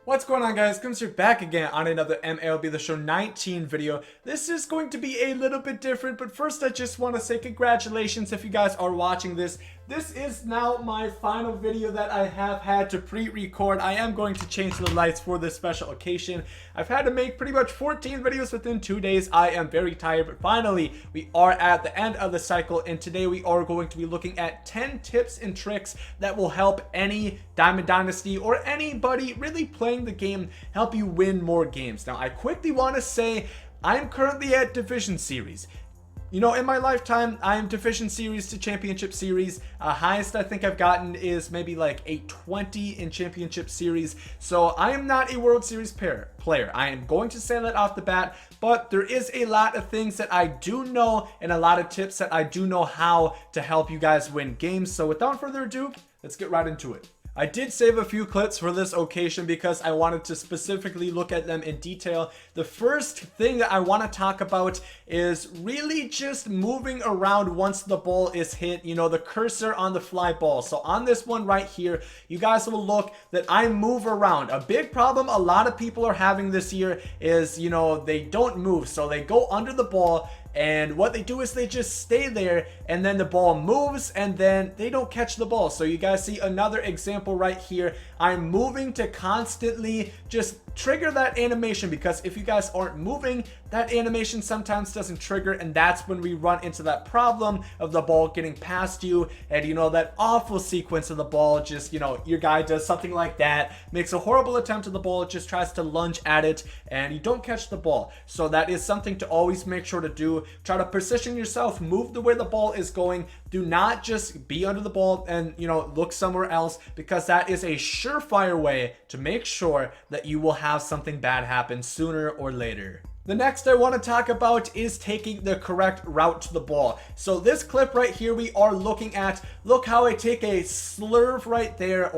What's going on, guys? Gomes here back again on another MLB The Show 19 video. This is going to be a little bit different, but first I just want to say congratulations if you guys are watching this. This is now my final video that I have had to pre-record. I am going to change the lights for this special occasion. I've had to make pretty much 14 videos within 2 days. I am very tired, but finally we are at the end of the cycle, and today we are going to be looking at 10 tips and tricks that will help any Diamond Dynasty or anybody really playing the game help you win more games. Now, I quickly want to say I'm currently at Division Series. You know, in my lifetime, I am Division Series to Championship Series. Highest I think I've gotten is maybe like 820 in Championship Series. So I am not a World Series player. I am going to say that off the bat, but there is a lot of things that I do know and a lot of tips that I do know how to help you guys win games. So without further ado, let's get right into it. I did save a few clips for this occasion because I wanted to specifically look at them in detail. The first thing that I want to talk about is really just moving around once the ball is hit, you know, the cursor on the fly ball. So on this one right here, you guys will look that I move around. A big problem a lot of people are having this year is, you know, they don't move. So they go under the ball, and what they do is they just stay there, and then the ball moves and then they don't catch the ball. So you guys see another example right here. I'm moving to constantly just trigger that animation, because if you guys aren't moving, that animation sometimes doesn't trigger, and that's when we run into that problem of the ball getting past you, and you know, that awful sequence of the ball just, you know, your guy does something like that, makes a horrible attempt at the ball, just tries to lunge at it, and you don't catch the ball. So that is something to always make sure to do. Try to position yourself, move the way the ball is going. Do not just be under the ball and, you know, look somewhere else, because that is a surefire way to make sure that you will have something bad happen sooner or later. The next I want to talk about is taking the correct route to the ball. So this clip right here we are looking at, look how I take a slurve right there,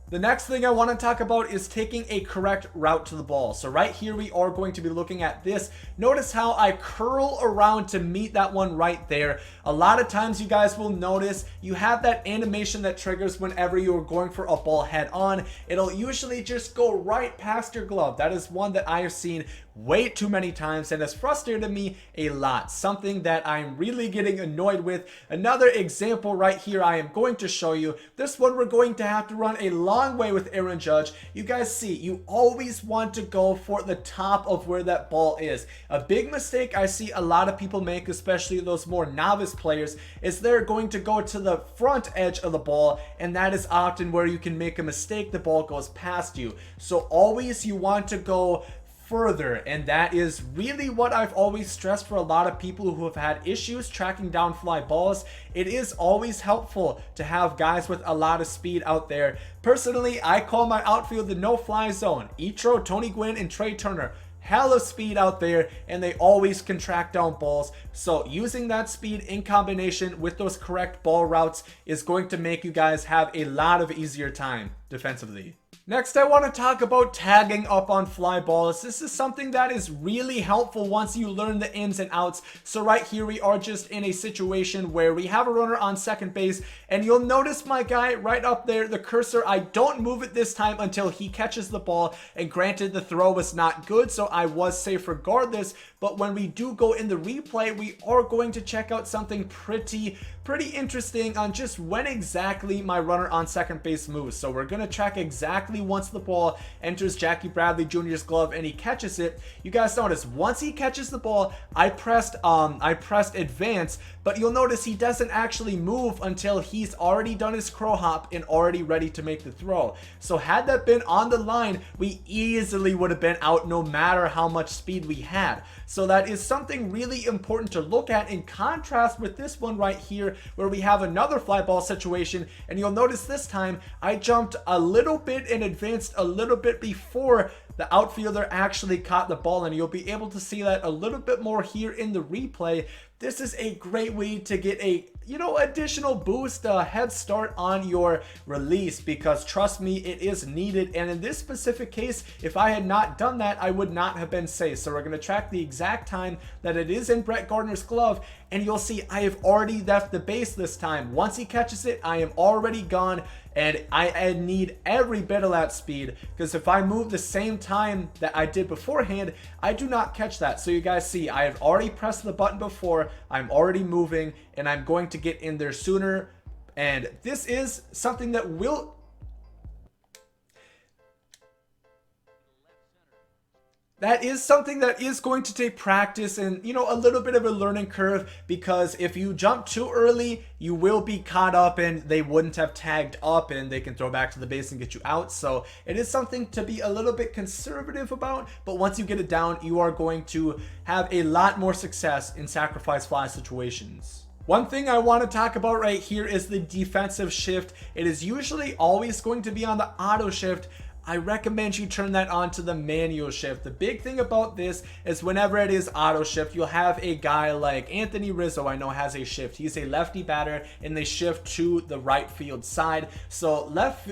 The next thing I want to talk about is taking a correct route to the ball. So right here we are going to be looking at this. Notice how I curl around to meet that one right there. A lot of times you guys will notice you have that animation that triggers whenever you're going for a ball head on. It'll usually just go right past your glove. That is one that I have seen way too many times and has frustrated me a lot. Something that I'm really getting annoyed with. Another example right here I am going to show you. This one we're going to have to run a long way with Aaron Judge. You guys see, you always want to go for the top of where that ball is. A big mistake I see a lot of people make, especially those more novice players, is they're going to go to the front edge of the ball, and that is often where you can make a mistake. The ball goes past you. So always you want to go further, and that is really what I've always stressed for a lot of people who have had issues tracking down fly balls. It is always helpful to have guys with a lot of speed out there. Personally, I call my outfield the no-fly zone. Etro, Tony Gwynn, and Trey Turner. Hella speed out there, and they always can track down balls. So using that speed in combination with those correct ball routes is going to make you guys have a lot of easier time defensively. Next, I want to talk about tagging up on fly balls. This is something that is really helpful once you learn the ins and outs. So right here we are just in a situation where we have a runner on second base, and you'll notice my guy right up there, the cursor, I don't move it this time until he catches the ball. And granted, the throw was not good, so I was safe regardless. But when we do go in the replay, we are going to check out something pretty interesting on just when exactly my runner on second base moves. So we're going to track exactly once the ball enters Jackie Bradley Jr.'s glove and he catches it. You guys notice once he catches the ball, I pressed advance, but you'll notice he doesn't actually move until he's already done his crow hop and already ready to make the throw. So had that been on the line, we easily would have been out no matter how much speed we had. So that is something really important to look at, in contrast with this one right here where we have another fly ball situation, and you'll notice this time I jumped a little bit and advanced a little bit before the outfielder actually caught the ball, and you'll be able to see that a little bit more here in the replay. This is a great way to get a, you know, additional boost, head start on your release, because trust me, it is needed. And in this specific case, if I had not done that, I would not have been safe. So we're going to track the exact time that it is in Brett Gardner's glove, and you'll see I have already left the base this time. Once he catches it, I am already gone, and I need every bit of that speed, because if I move the same time that I did beforehand, I do not catch that. So you guys see, I have already pressed the button before, I'm already moving, and I'm going to get in there sooner. And this is something that will... That is something that is going to take practice and, you know, a little bit of a learning curve, because if you jump too early, you will be caught up and they wouldn't have tagged up and they can throw back to the base and get you out. So it is something to be a little bit conservative about, but once you get it down, you are going to have a lot more success in sacrifice fly situations. One thing I want to talk about right here is the defensive shift. It is usually always going to be on the auto shift. I recommend you turn that on to the manual shift. The big thing about this is whenever it is auto shift, you'll have a guy like Anthony Rizzo, I know, has a shift. He's a lefty batter and they shift to the right field side. So left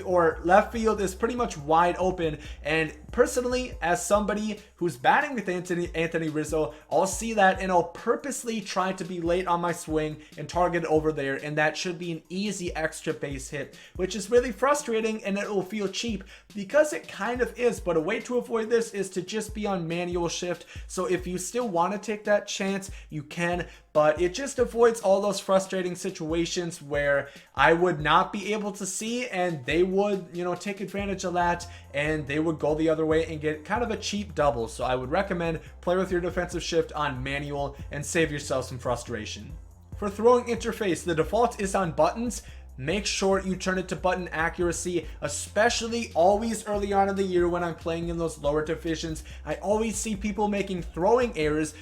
field is pretty much wide open. And personally, as somebody who's batting with Anthony Rizzo, I'll see that and I'll purposely try to be late on my swing and target over there. And that should be an easy extra base hit, which is really frustrating and it will feel cheap, because it kind of is. But a way to avoid this is to just be on manual shift. So if you still want to take that chance, you can, but it just avoids all those frustrating situations where I would not be able to see and they would, you know, take advantage of that and they would go the other way and get kind of a cheap double. So I would recommend play with your defensive shift on manual and save yourself some frustration. For throwing interface, the default is on buttons. Make sure you turn it to button accuracy, especially always early on in the year when I'm playing in those lower divisions. I always see people making throwing errors,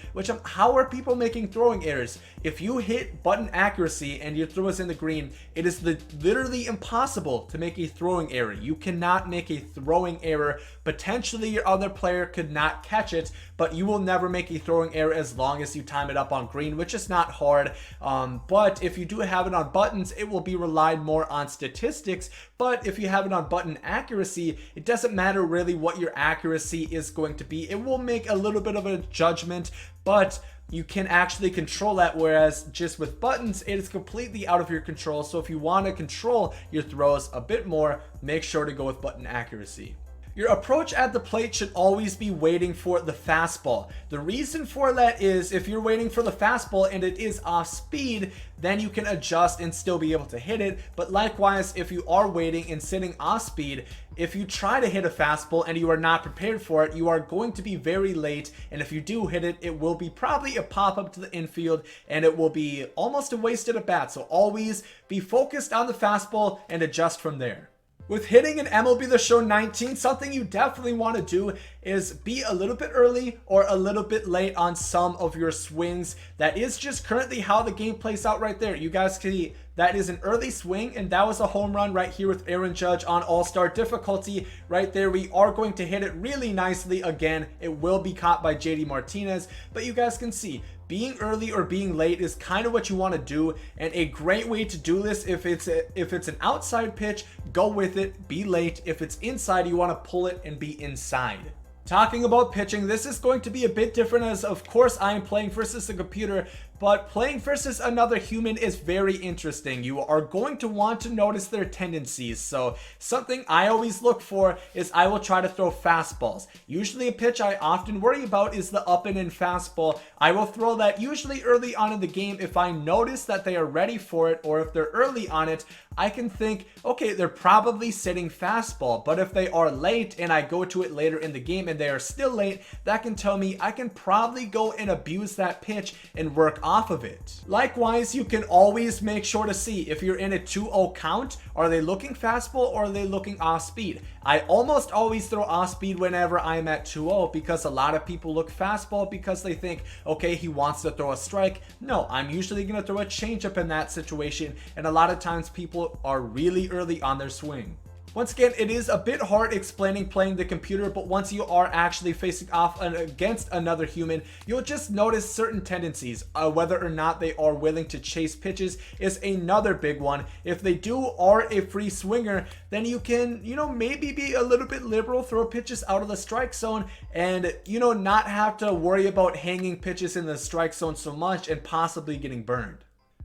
how are people making throwing errors? If you hit button accuracy and your throw is in the green, it is literally impossible to make a throwing error. You cannot make a throwing error. Potentially your other player could not catch it, but you will never make a throwing error as long as you time it up on green, which is not hard. But if you do have it on buttons, it will be relied more on statistics. But if you have it on button accuracy, it doesn't matter really what your accuracy is going to be. It will make a little bit of a judgment, but you can actually control that, whereas just with buttons, it is completely out of your control. So if you want to control your throws a bit more, make sure to go with button accuracy. Your approach at the plate should always be waiting for the fastball. The reason for that is if you're waiting for the fastball and it is off speed, then you can adjust and still be able to hit it. But likewise, if you are waiting and sitting off speed, if you try to hit a fastball and you are not prepared for it, you are going to be very late. And if you do hit it, it will be probably a pop-up to the infield and it will be almost a wasted at bat. So always be focused on the fastball and adjust from there. With hitting in MLB The Show 19, something you definitely want to do is be a little bit early or a little bit late on some of your swings. That is just currently how the game plays out right there. You guys can see that is an early swing, and that was a home run right here with Aaron Judge on All-Star difficulty. Right there, we are going to hit it really nicely. Again, it will be caught by JD Martinez, but you guys can see being early or being late is kind of what you want to do, and a great way to do this, if it's an outside pitch, go with it, be late. If it's inside, you want to pull it and be inside. Talking about pitching, this is going to be a bit different, as of course I am playing versus a computer, but playing versus another human is very interesting. You are going to want to notice their tendencies. So something I always look for is I will try to throw fastballs. Usually a pitch I often worry about is the up and in fastball. I will throw that usually early on in the game if I notice that they are ready for it, or if they're early on it, I can think, okay, they're probably sitting fastball. But if they are late and I go to it later in the game and they are still late, that can tell me I can probably go and abuse that pitch and work off of it. Likewise, you can always make sure to see if you're in a 2-0 count, are they looking fastball or are they looking off speed? I almost always throw off speed whenever I'm at 2-0, because a lot of people look fastball because they think, okay, he wants to throw a strike. No, I'm usually going to throw a changeup in that situation, and a lot of times people are really early on their swing. Once again, it is a bit hard explaining playing the computer, but once you are actually facing off against another human, you'll just notice certain tendencies. Whether or not they are willing to chase pitches is another big one. If they are a free swinger, then you can, maybe be a little bit liberal, throw pitches out of the strike zone, and, not have to worry about hanging pitches in the strike zone so much and possibly getting burned.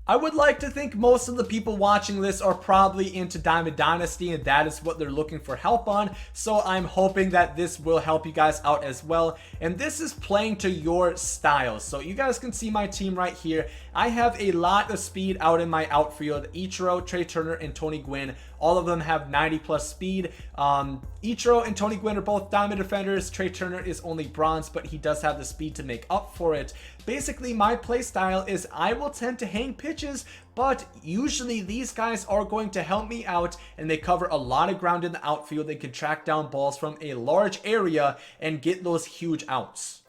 I would like to think most of the people watching this are probably into Diamond Dynasty, and that is what they're looking for help on. So I'm hoping that this will help you guys out as well. And this is playing to your style. So you guys can see my team right here. I have a lot of speed out in my outfield. Ichiro, Trey Turner, and Tony Gwynn. All of them have 90 plus speed. Ichiro and Tony Gwynn are both diamond defenders. Trey Turner is only bronze, but he does have the speed to make up for it. Basically, my play style is I will tend to hang pitches, but usually these guys are going to help me out, and they cover a lot of ground in the outfield. They can track down balls from a large area and get those huge outs.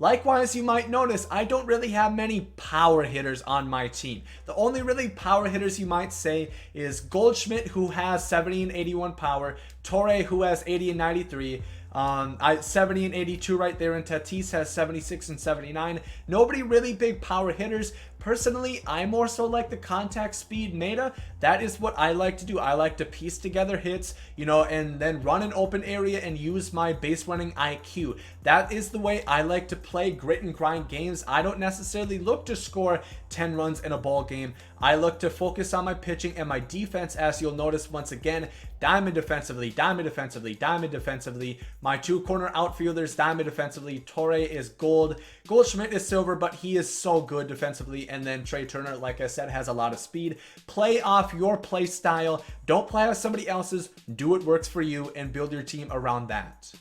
Likewise, you might notice I don't really have many power hitters on my team. The only really power hitters you might say is Goldschmidt, who has 70 and 81 power, Torre, who has 80 and 93, 70 and 82 right there, and Tatis has 76 and 79. Nobody really big power hitters. Personally, I more so like the contact speed meta. That is what I like to do. I like to piece together hits, and then run an open area and use my base running IQ. That is the way I like to play grit and grind games. I don't necessarily look to score 10 runs in a ball game. I look to focus on my pitching and my defense, as you'll notice once again. Diamond defensively, diamond defensively, diamond defensively. My two corner outfielders, diamond defensively. Torre is gold. Goldschmidt is silver, but he is so good defensively. And then Trey Turner, like I said, has a lot of speed. Play off your play style. Don't play off somebody else's. Do what works for you and build your team around that.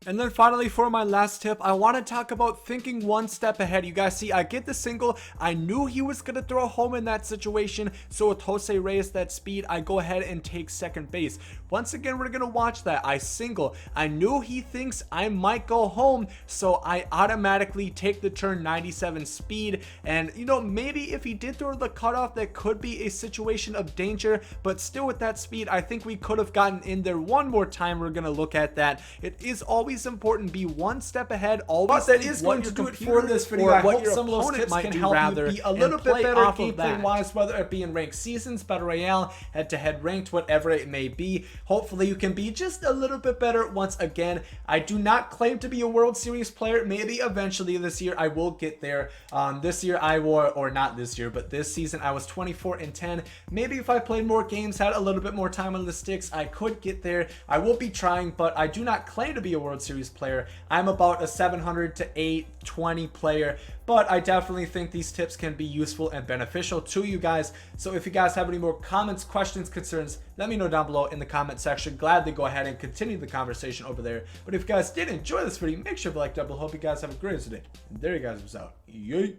And then finally, for my last tip, I want to talk about thinking one step ahead. You guys see, I get the single. I knew he was going to throw home in that situation. So with Jose Reyes, that speed, I go ahead and take second base. Once again, we're going to watch that. I single. I knew he thinks I might go home, so I automatically take the turn 97 speed. And, maybe if he did throw the cutoff, that could be a situation of danger. But still, with that speed, I think we could have gotten in there one more time. We're going to look at that. It is always important, be one step ahead. Always. But that is going to do it for this video. I hope some of those tips can help you be a little bit better gameplay wise, whether it be in ranked seasons, battle royale, head-to-head ranked, whatever it may be. Hopefully you can be just a little bit better. Once again, I do not claim to be a World Series player. Maybe eventually this year I will get there. This year I were, or not this year, but this season I was 24 and 10. Maybe if I played more games, had a little bit more time on the sticks, I could get there. I will be trying, but I do not claim to be a World Series player. I'm about a 700 to 820 player, but I definitely think these tips can be useful and beneficial to you guys. So if you guys have any more comments, questions, concerns, let me know down below in the comment section. Glad to go ahead and continue the conversation over there. But if you guys did enjoy this video, make sure to like down below. Hope you guys have a great day. And there you guys was out. Yay.